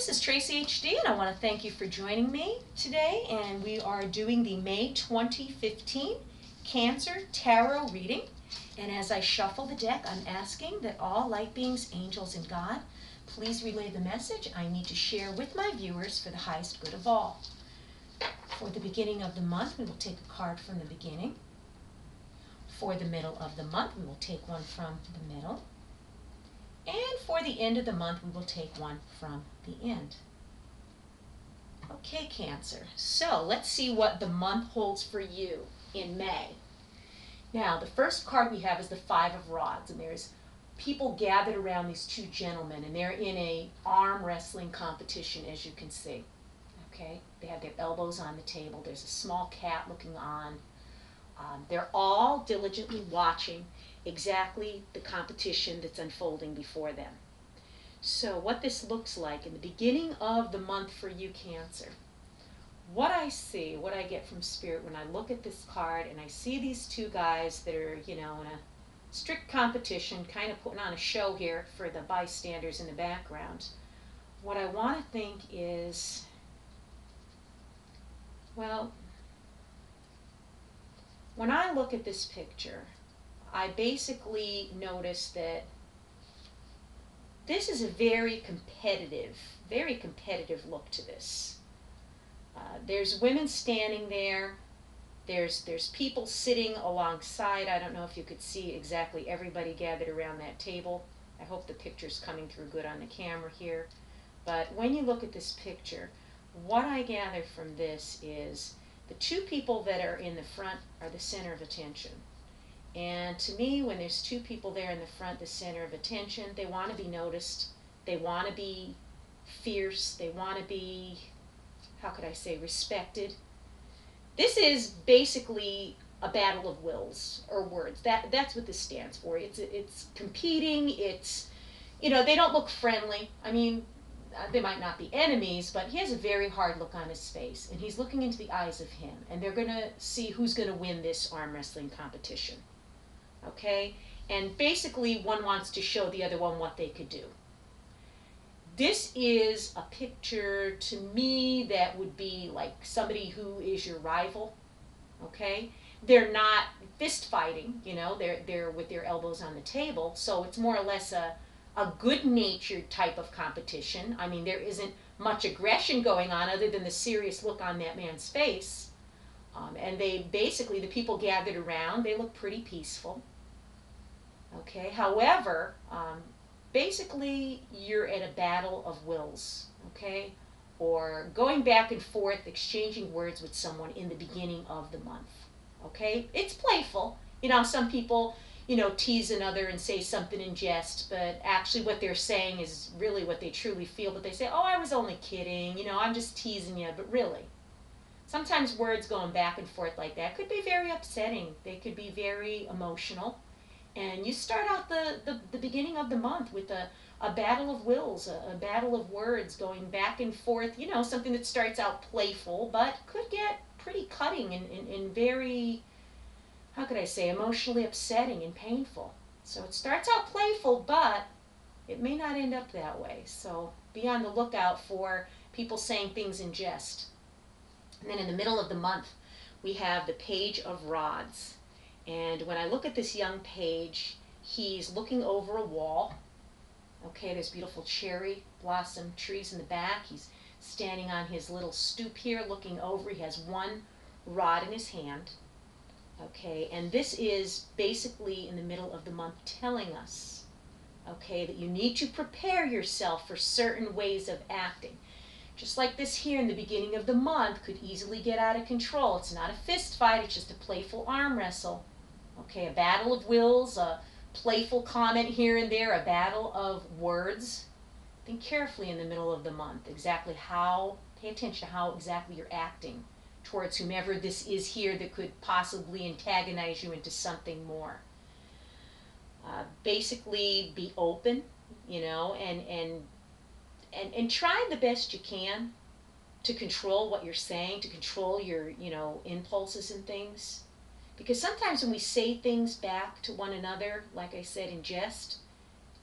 This is Tracy HD, and I want to thank you for joining me today. And we are doing the May 2015 Cancer Tarot reading. And as I shuffle the deck, I'm asking that all light beings, angels, and God, please relay the message I need to share with my viewers for the highest good of all. For the beginning of the month, we will take a card from the beginning. For the middle of the month, we will take one from the middle. And for the end of the month, we will take one from the end. Okay, Cancer. So let's see what the month holds for you in May. Now, the first card we have is the Five of Rods, and there's people gathered around these two gentlemen, and they're in a arm wrestling competition, as you can see. Okay, they have their elbows on the table. There's a small cat looking on. They're all diligently watching exactly the competition that's unfolding before them. So what this looks like in the beginning of the month for you, Cancer, what I see, what I get from Spirit when I look at this card and I see these two guys that are, in a strict competition, kind of putting on a show here for the bystanders in the background, what I want to think is, well, when I look at this picture, I basically notice that this is a very competitive look to this. There's women standing there. There's people sitting alongside. I don't know if you could see exactly everybody gathered around that table. I hope the picture's coming through good on the camera here. But when you look at this picture, what I gather from this is the two people that are in the front are the center of attention. And to me, when there's two people there in the front, the center of attention, they want to be noticed. They want to be fierce. They want to be, how could I say, respected. This is basically a battle of wills or words. That's what this stands for. It's competing. It's, they don't look friendly. I mean, they might not be enemies, but he has a very hard look on his face, and he's looking into the eyes of him, and they're going to see who's going to win this arm wrestling competition. Okay? And basically, one wants to show the other one what they could do. This is a picture to me that would be like somebody who is your rival. Okay? They're not fist fighting, they're with their elbows on the table, so it's more or less a good-natured type of competition. I mean, there isn't much aggression going on other than the serious look on that man's face. And they basically, the people gathered around, they look pretty peaceful. Okay, however, basically you're at a battle of wills, okay? Or going back and forth, exchanging words with someone in the beginning of the month, okay? It's playful. Some people, tease another and say something in jest, but actually what they're saying is really what they truly feel. But they say, oh, I was only kidding, I'm just teasing you, but really. Sometimes words going back and forth like that could be very upsetting. They could be very emotional. And you start out the beginning of the month with a battle of wills, a battle of words going back and forth, something that starts out playful, but could get pretty cutting and very, how could I say, emotionally upsetting and painful. So it starts out playful, but it may not end up that way. So be on the lookout for people saying things in jest. And then in the middle of the month, we have the Page of Rods. And when I look at this young page, he's looking over a wall. Okay, there's beautiful cherry blossom trees in the back. He's standing on his little stoop here looking over. He has one rod in his hand. Okay, and this is basically in the middle of the month telling us, okay, that you need to prepare yourself for certain ways of acting. Just like this here in the beginning of the month could easily get out of control. It's not a fist fight, it's just a playful arm wrestle. Okay, a battle of wills, a playful comment here and there, a battle of words. Think carefully in the middle of the month exactly pay attention to how exactly you're acting towards whomever this is here that could possibly antagonize you into something more. Basically be open, and try the best you can to control what you're saying, to control your, impulses and things. Because sometimes when we say things back to one another, like I said, in jest,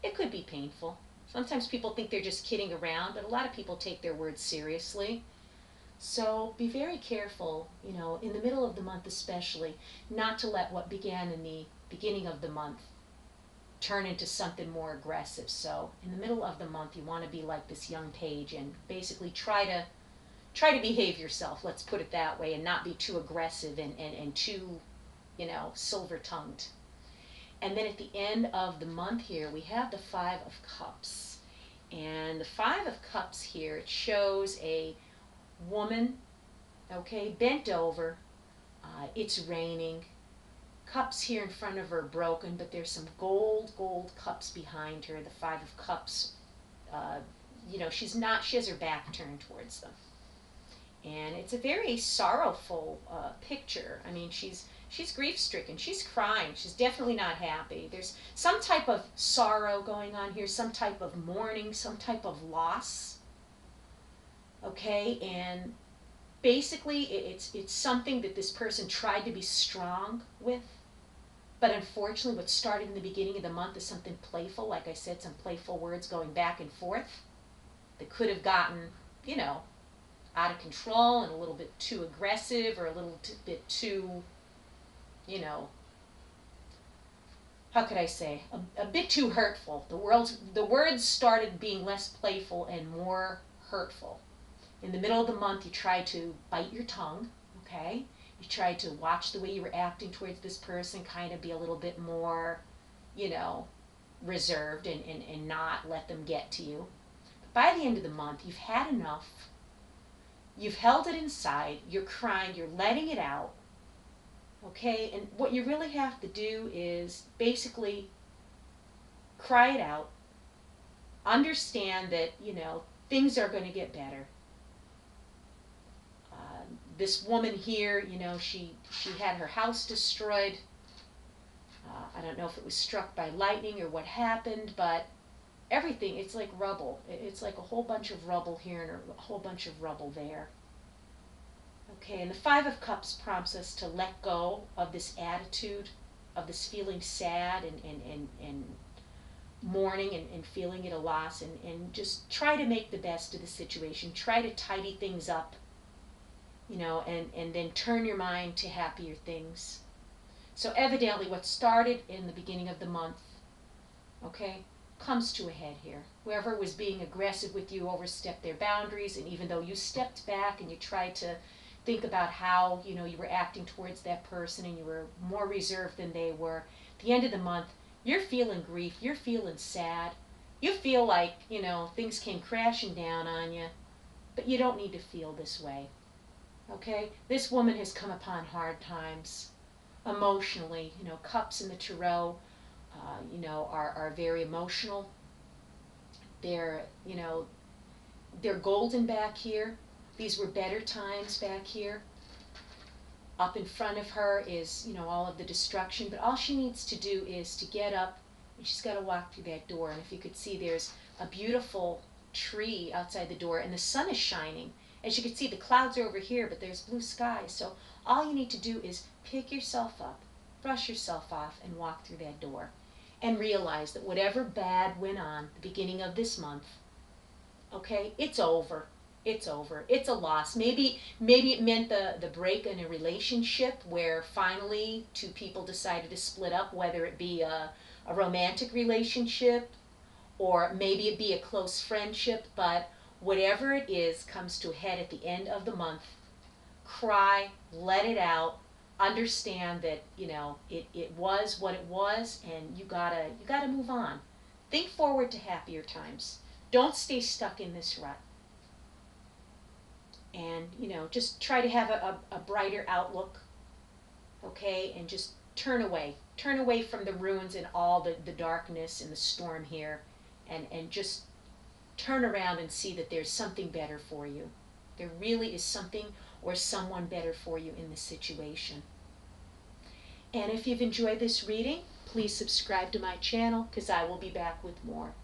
it could be painful. Sometimes people think they're just kidding around, but a lot of people take their words seriously. So be very careful, you know, in the middle of the month especially, not to let what began in the beginning of the month turn into something more aggressive. So in the middle of the month, you want to be like this young page and basically try to behave yourself, let's put it that way, and not be too aggressive and too, you know, silver-tongued. And then at the end of the month here, we have the Five of Cups. And the Five of Cups here, it shows a woman, okay, bent over. It's raining. Cups here in front of her broken, but there's some gold cups behind her. The Five of Cups, you know, she has her back turned towards them. And it's a very sorrowful picture. I mean, she's grief-stricken. She's crying. She's definitely not happy. There's some type of sorrow going on here, some type of mourning, some type of loss. Okay, and basically it's something that this person tried to be strong with, but unfortunately what started in the beginning of the month is something playful. Like I said, some playful words going back and forth that could have gotten, you know, out of control and a little bit too aggressive or a little bit too, you know, how could I say, a bit too hurtful. The words started being less playful and more hurtful. In the middle of the month, you try to bite your tongue, okay? You try to watch the way you were acting towards this person, kind of be a little bit more, you know, reserved and not let them get to you. But by the end of the month, you've had enough. You've held it inside, you're crying, you're letting it out, okay? And what you really have to do is basically cry it out, understand that, you know, things are going to get better. This woman here, you know, she had her house destroyed. I don't know if it was struck by lightning or what happened, but everything, it's like rubble. It's like a whole bunch of rubble here and a whole bunch of rubble there. Okay, and the Five of Cups prompts us to let go of this attitude, of this feeling sad and mourning and feeling it a loss, and just try to make the best of the situation. Try to tidy things up, you know, and then turn your mind to happier things. So evidently what started in the beginning of the month, okay, comes to a head here. Whoever was being aggressive with you overstepped their boundaries, and even though you stepped back and you tried to think about how, you know, you were acting towards that person and you were more reserved than they were, at the end of the month, you're feeling grief, you're feeling sad, you feel like, you know, things came crashing down on you, but you don't need to feel this way, okay? This woman has come upon hard times emotionally. You know, cups in the tarot, you know, are very emotional. They're, you know, they're golden back here. These were better times back here. Up in front of her is, you know, all of the destruction, but all she needs to do is to get up, and she's got to walk through that door. And if you could see, there's a beautiful tree outside the door, and the sun is shining. As you can see, the clouds are over here, but there's blue sky. So all you need to do is pick yourself up, brush yourself off, and walk through that door. And realize that whatever bad went on at the beginning of this month, okay, it's over. It's over. It's a loss. Maybe it meant the break in a relationship where finally two people decided to split up, whether it be a romantic relationship or maybe it be a close friendship, but whatever it is comes to a head at the end of the month. Cry, let it out, understand that, you know, it was what it was, and you gotta move on. Think forward to happier times. Don't stay stuck in this rut. And, you know, just try to have a brighter outlook, okay? And just turn away. Turn away from the ruins and all the darkness and the storm here, and just turn around and see that there's something better for you. There really is something or someone better for you in this situation. And if you've enjoyed this reading, please subscribe to my channel, because I will be back with more.